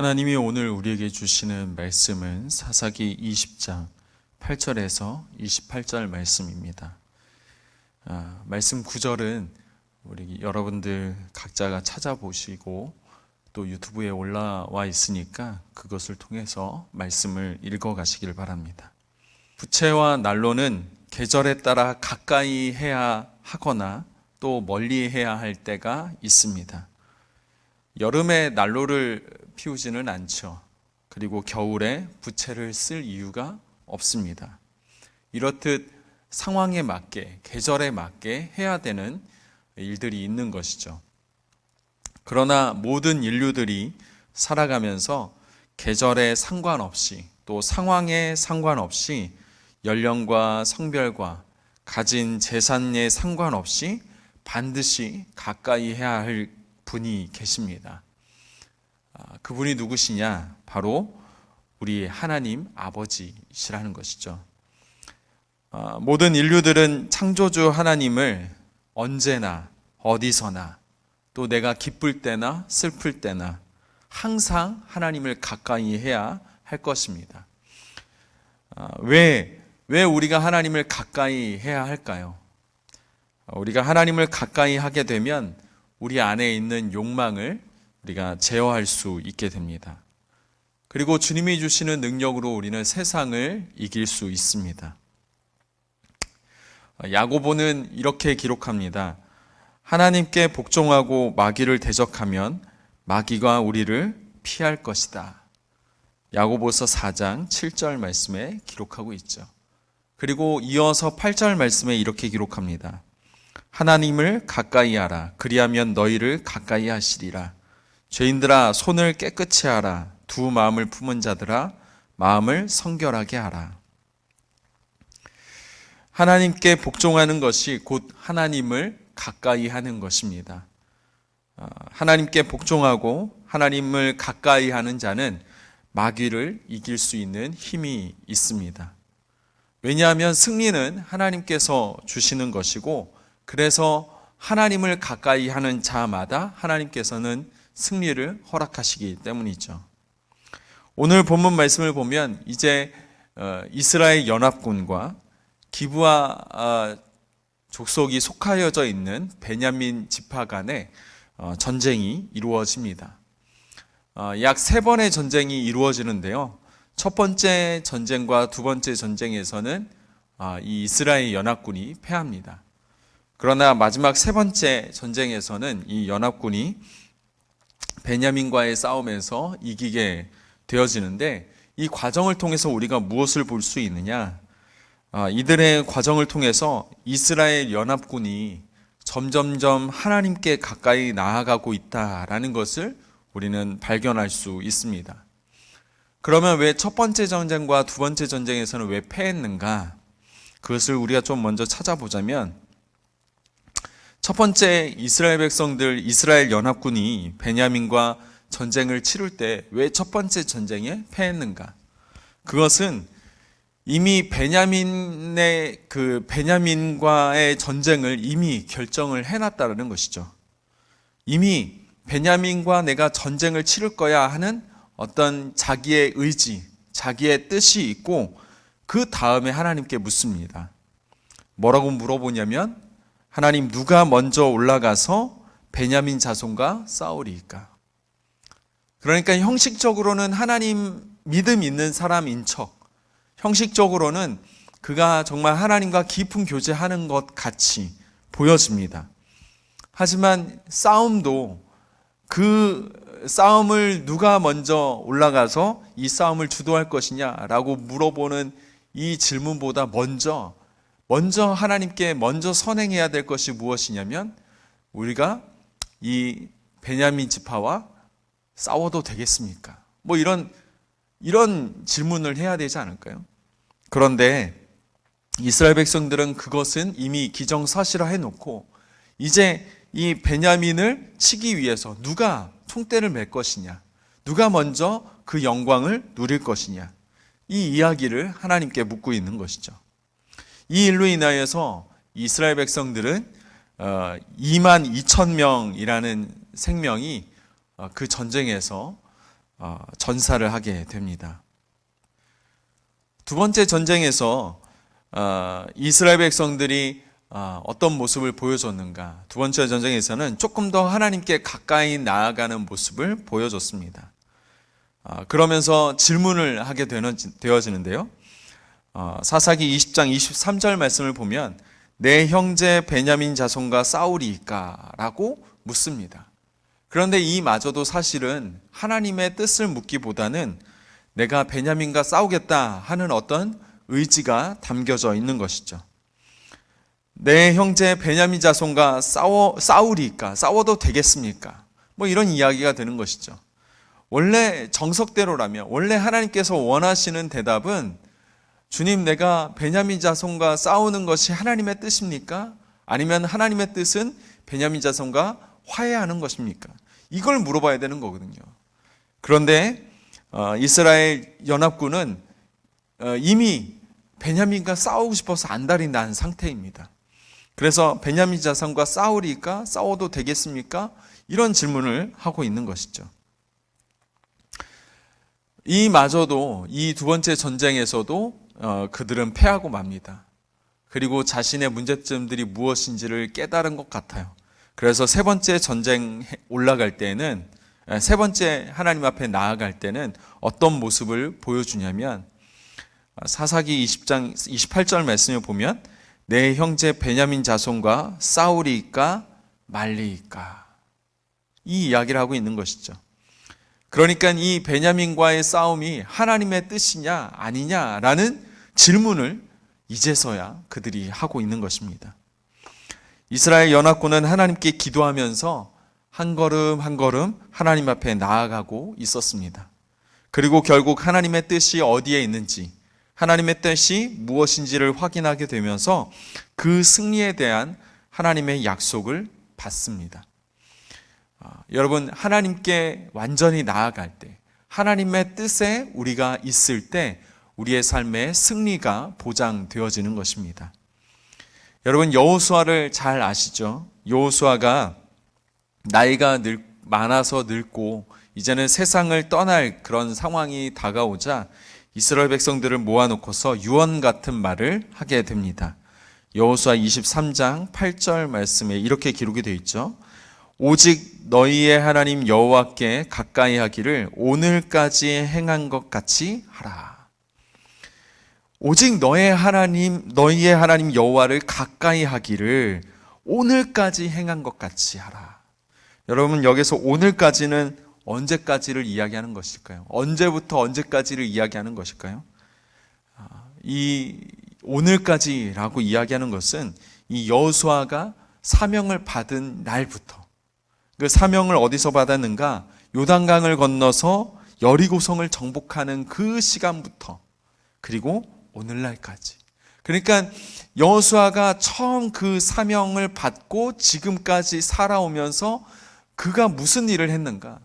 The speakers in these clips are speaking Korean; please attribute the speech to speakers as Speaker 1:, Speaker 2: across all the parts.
Speaker 1: 하나님이 오늘 우리에게 주시는 말씀은 사사기 20장 8절에서 28절 말씀입니다. 말씀 구절은 우리 여러분들 각자가 찾아보시고 또 유튜브에 올라와 있으니까 그것을 통해서 말씀을 읽어가시길 바랍니다. 부채와 난로는 계절에 따라 가까이 해야 하거나 또 멀리 해야 할 때가 있습니다. 여름에 난로를 피우지는 않죠. 그리고 겨울에 부채를 쓸 이유가 없습니다. 이렇듯 상황에 맞게, 계절에 맞게 해야 되는 일들이 있는 것이죠. 그러나 모든 인류들이 살아가면서 계절에 상관없이 또 상황에 상관없이 연령과 성별과 가진 재산에 상관없이 반드시 가까이 해야 할 분이 계십니다. 그분이 누구시냐? 바로 우리 하나님 아버지시라는 것이죠. 모든 인류들은 창조주 하나님을 언제나 어디서나 또 내가 기쁠 때나 슬플 때나 항상 하나님을 가까이 해야 할 것입니다. 왜 우리가 하나님을 가까이 해야 할까요? 우리가 하나님을 가까이 하게 되면 우리 안에 있는 욕망을 우리가 제어할 수 있게 됩니다. 그리고 주님이 주시는 능력으로 우리는 세상을 이길 수 있습니다. 야고보는 이렇게 기록합니다. 하나님께 복종하고 마귀를 대적하면 마귀가 우리를 피할 것이다. 야고보서 4장 7절 말씀에 기록하고 있죠. 그리고 이어서 8절 말씀에 이렇게 기록합니다. 하나님을 가까이 하라. 그리하면 너희를 가까이 하시리라. 죄인들아 손을 깨끗이 하라. 두 마음을 품은 자들아 마음을 성결하게 하라. 하나님께 복종하는 것이 곧 하나님을 가까이 하는 것입니다. 하나님께 복종하고 하나님을 가까이 하는 자는 마귀를 이길 수 있는 힘이 있습니다. 왜냐하면 승리는 하나님께서 주시는 것이고 그래서 하나님을 가까이 하는 자마다 하나님께서는 승리를 허락하시기 때문이죠. 오늘 본문 말씀을 보면 이제 이스라엘 연합군과 기브아 족속이 속하여져 있는 베냐민 지파 간의 전쟁이 이루어집니다. 약 3번의 전쟁이 이루어지는데요. 첫 번째 전쟁과 두 번째 전쟁에서는 이 이스라엘 연합군이 패합니다. 그러나 마지막 3번째 전쟁에서는 이 연합군이 베냐민과의 싸움에서 이기게 되어지는데 이 과정을 통해서 우리가 무엇을 볼 수 있느냐? 이들의 과정을 통해서 이스라엘 연합군이 점점점 하나님께 가까이 나아가고 있다라는 것을 우리는 발견할 수 있습니다. 그러면 왜 첫 번째 전쟁과 두 번째 전쟁에서는 왜 패했는가? 그것을 우리가 좀 먼저 찾아보자면 첫 번째 이스라엘 백성들, 이스라엘 연합군이 베냐민과 전쟁을 치룰 때 왜 첫 번째 전쟁에 패했는가? 그것은 이미 베냐민과의 전쟁을 이미 결정을 해놨다는 것이죠. 이미 베냐민과 내가 전쟁을 치를 거야 하는 어떤 자기의 의지, 자기의 뜻이 있고 그 다음에 하나님께 묻습니다. 뭐라고 물어보냐면 하나님 누가 먼저 올라가서 베냐민 자손과 싸우리이까? 그러니까 형식적으로는 하나님 믿음 있는 사람인 척, 형식적으로는 그가 정말 하나님과 깊은 교제하는 것 같이 보여집니다. 하지만 싸움도 그 싸움을 누가 먼저 올라가서 이 싸움을 주도할 것이냐라고 물어보는 이 질문보다 먼저 하나님께 먼저 선행해야 될 것이 무엇이냐면 우리가 이 베냐민 지파와 싸워도 되겠습니까? 뭐 이런 질문을 해야 되지 않을까요? 그런데 이스라엘 백성들은 그것은 이미 기정사실화해 놓고 이제 이 베냐민을 치기 위해서 누가 총대를 맬 것이냐, 누가 먼저 그 영광을 누릴 것이냐, 이 이야기를 하나님께 묻고 있는 것이죠. 이 일로 인하여서 이스라엘 백성들은 2만 2천 명이라는 생명이 그 전쟁에서 전사를 하게 됩니다. 두 번째 전쟁에서 이스라엘 백성들이 어떤 모습을 보여줬는가? 두 번째 전쟁에서는 조금 더 하나님께 가까이 나아가는 모습을 보여줬습니다. 그러면서 질문을 하게 되어지는데요. 사사기 20장 23절 말씀을 보면 내 형제 베냐민 자손과 싸우리이까? 라고 묻습니다. 그런데 이마저도 사실은 하나님의 뜻을 묻기보다는 내가 베냐민과 싸우겠다 하는 어떤 의지가 담겨져 있는 것이죠. 내 형제 베냐민 자손과 싸우리까? 싸워도 되겠습니까? 뭐 이런 이야기가 되는 것이죠. 원래 정석대로라면, 원래 하나님께서 원하시는 대답은 주님, 내가 베냐민 자손과 싸우는 것이 하나님의 뜻입니까? 아니면 하나님의 뜻은 베냐민 자손과 화해하는 것입니까? 이걸 물어봐야 되는 거거든요. 그런데 이스라엘 연합군은 이미 베냐민과 싸우고 싶어서 안달이 난 상태입니다. 그래서 베냐민 자손과 싸우리까? 싸워도 되겠습니까? 이런 질문을 하고 있는 것이죠. 이마저도 이 두 번째 전쟁에서도 그들은 패하고 맙니다. 그리고 자신의 문제점들이 무엇인지를 깨달은 것 같아요. 그래서 세 번째 전쟁 올라갈 때는, 세 번째 하나님 앞에 나아갈 때는 어떤 모습을 보여주냐면 사사기 20장 28절 말씀을 보면 내 형제 베냐민 자손과 싸우리이까 말리이까? 이 이야기를 하고 있는 것이죠. 그러니까 이 베냐민과의 싸움이 하나님의 뜻이냐 아니냐라는 질문을 이제서야 그들이 하고 있는 것입니다. 이스라엘 연합군은 하나님께 기도하면서 한 걸음 한 걸음 하나님 앞에 나아가고 있었습니다. 그리고 결국 하나님의 뜻이 어디에 있는지, 하나님의 뜻이 무엇인지를 확인하게 되면서 그 승리에 대한 하나님의 약속을 받습니다. 여러분, 하나님께 완전히 나아갈 때, 하나님의 뜻에 우리가 있을 때 우리의 삶의 승리가 보장되어지는 것입니다. 여러분, 여호수아를 잘 아시죠? 여호수아가 나이가 많아서 늙고 이제는 세상을 떠날 그런 상황이 다가오자 이스라엘 백성들을 모아놓고서 유언 같은 말을 하게 됩니다. 여호수아 23장 8절 말씀에 이렇게 기록이 되어 있죠. 오직 너희의 하나님 여호와께 가까이 하기를 오늘까지 행한 것 같이 하라. 오직 너희의 하나님 여호와를 가까이 하기를 오늘까지 행한 것 같이 하라. 여러분, 여기서 오늘까지는 언제까지를 이야기하는 것일까요? 언제부터 언제까지를 이야기하는 것일까요? 이 오늘까지라고 이야기하는 것은 이 여호수아가 사명을 받은 날부터, 그 사명을 어디서 받았는가? 요단강을 건너서 여리고성을 정복하는 그 시간부터, 그리고 오늘날까지. 그러니까 여호수아가 처음 그 사명을 받고 지금까지 살아오면서 그가 무슨 일을 했는가?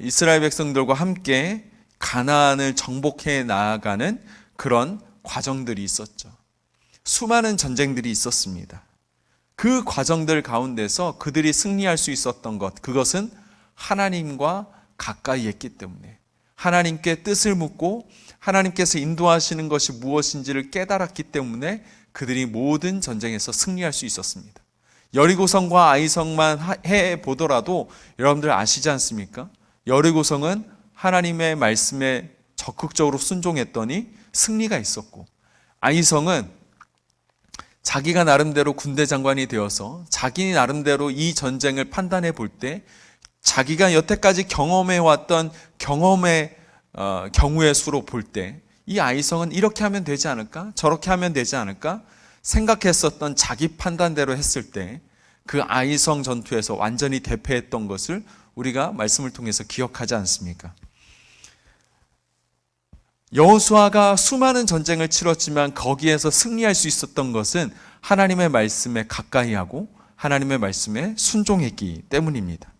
Speaker 1: 이스라엘 백성들과 함께 가나안을 정복해 나아가는 그런 과정들이 있었죠. 수많은 전쟁들이 있었습니다. 그 과정들 가운데서 그들이 승리할 수 있었던 것, 그것은 하나님과 가까이 했기 때문에, 하나님께 뜻을 묻고 하나님께서 인도하시는 것이 무엇인지를 깨달았기 때문에 그들이 모든 전쟁에서 승리할 수 있었습니다. 여리고성과 아이성만 해보더라도 여러분들 아시지 않습니까? 여리고성은 하나님의 말씀에 적극적으로 순종했더니 승리가 있었고, 아이성은 자기가 나름대로 군대 장관이 되어서 자기 나름대로 이 전쟁을 판단해 볼 때 자기가 여태까지 경험해왔던 경험의 경우의 수로 볼 때 이 아이성은 이렇게 하면 되지 않을까? 저렇게 하면 되지 않을까? 생각했었던 자기 판단대로 했을 때 그 아이성 전투에서 완전히 대패했던 것을 우리가 말씀을 통해서 기억하지 않습니까? 여호수아가 수많은 전쟁을 치렀지만 거기에서 승리할 수 있었던 것은 하나님의 말씀에 가까이 하고 하나님의 말씀에 순종했기 때문입니다.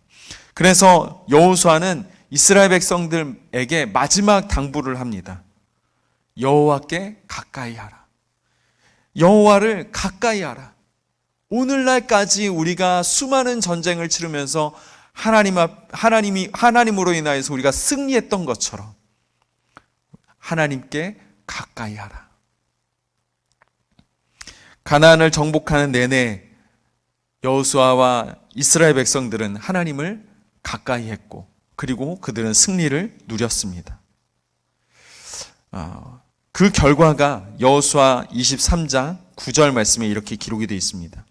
Speaker 1: 그래서 여호수아는 이스라엘 백성들에게 마지막 당부를 합니다. 여호와께 가까이 하라. 여호와를 가까이 하라. 오늘날까지 우리가 수많은 전쟁을 치르면서 하나님으로 인하여서 우리가 승리했던 것처럼 하나님께 가까이 하라. 가나안을 정복하는 내내 여호수아와 이스라엘 백성들은 하나님을 가까이 했고, 그리고 그들은 승리를 누렸습니다. 그 결과가 여호수아 23장 9절 말씀에 이렇게 기록이 되어 있습니다.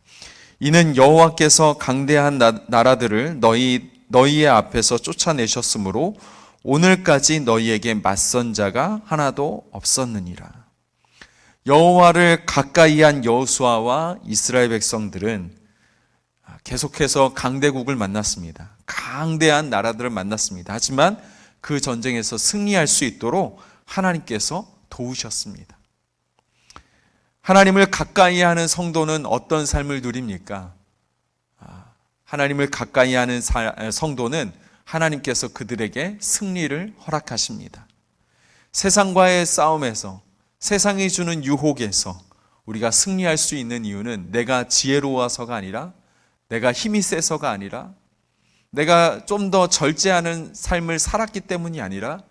Speaker 1: 이는 여호와께서 강대한 나라들을 너희의 앞에서 쫓아내셨으므로 오늘까지 너희에게 맞선 자가 하나도 없었느니라. 여호와를 가까이 한 여호수아와 이스라엘 백성들은 계속해서 강대국을 만났습니다. 강대한 나라들을 만났습니다. 하지만 그 전쟁에서 승리할 수 있도록 하나님께서 도우셨습니다. 하나님을 가까이 하는 성도는 어떤 삶을 누립니까? 하나님을 가까이 하는 성도는 하나님께서 그들에게 승리를 허락하십니다. 세상과의 싸움에서, 세상이 주는 유혹에서 우리가 승리할 수 있는 이유는 내가 지혜로워서가 아니라, 내가 힘이 세서가 아니라, 내가 좀 더 절제하는 삶을 살았기 때문이 아니라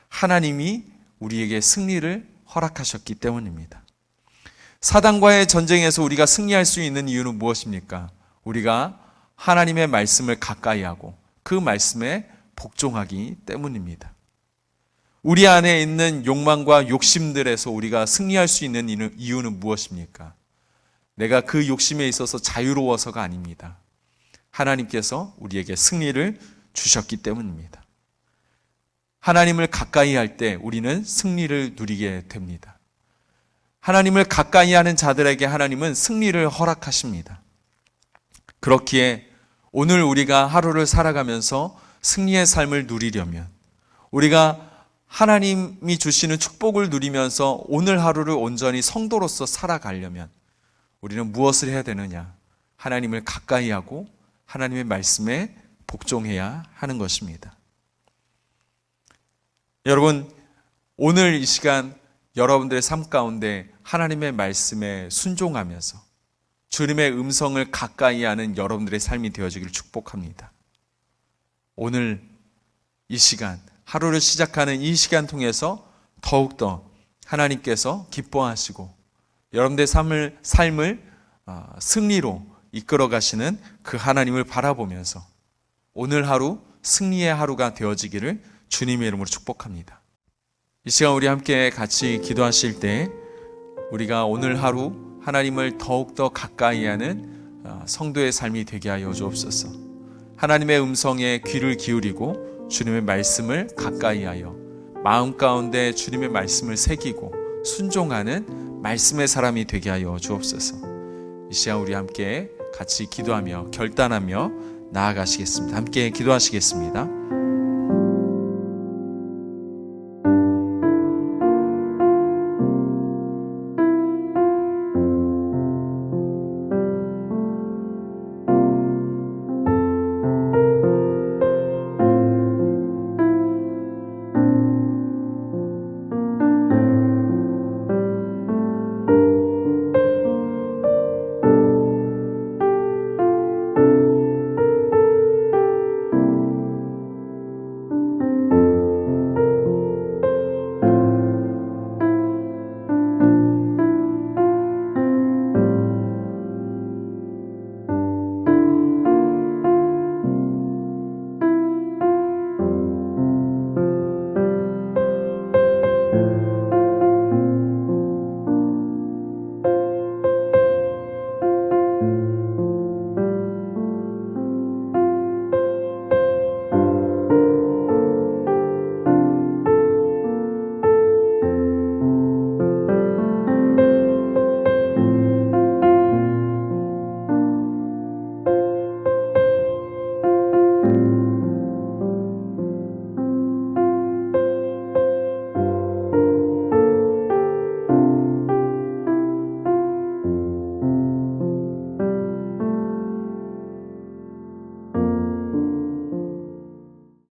Speaker 1: 하나님이 우리에게 승리를 허락하셨기 때문입니다. 사단과의 전쟁에서 우리가 승리할 수 있는 이유는 무엇입니까? 우리가 하나님의 말씀을 가까이 하고 그 말씀에 복종하기 때문입니다. 우리 안에 있는 욕망과 욕심들에서 우리가 승리할 수 있는 이유는 무엇입니까? 내가 그 욕심에 있어서 자유로워서가 아닙니다. 하나님께서 우리에게 승리를 주셨기 때문입니다. 하나님을 가까이 할 때 우리는 승리를 누리게 됩니다. 하나님을 가까이 하는 자들에게 하나님은 승리를 허락하십니다. 그렇기에 오늘 우리가 하루를 살아가면서 승리의 삶을 누리려면, 우리가 하나님이 주시는 축복을 누리면서 오늘 하루를 온전히 성도로서 살아가려면 우리는 무엇을 해야 되느냐? 하나님을 가까이 하고 하나님의 말씀에 복종해야 하는 것입니다. 여러분, 오늘 이 시간 여러분들의 삶 가운데 하나님의 말씀에 순종하면서 주님의 음성을 가까이 하는 여러분들의 삶이 되어지기를 축복합니다. 오늘 이 시간, 하루를 시작하는 이 시간 통해서 더욱더 하나님께서 기뻐하시고 여러분들의 삶을 승리로 이끌어 가시는 그 하나님을 바라보면서 오늘 하루 승리의 하루가 되어지기를 주님의 이름으로 축복합니다. 이 시간 우리 함께 같이 기도하실 때 우리가 오늘 하루 하나님을 더욱더 가까이 하는 성도의 삶이 되게 하여 주옵소서. 하나님의 음성에 귀를 기울이고 주님의 말씀을 가까이 하여 마음 가운데 주님의 말씀을 새기고 순종하는 말씀의 사람이 되게 하여 주옵소서. 이 시간 우리 함께 같이 기도하며 결단하며 나아가시겠습니다. 함께 기도하시겠습니다.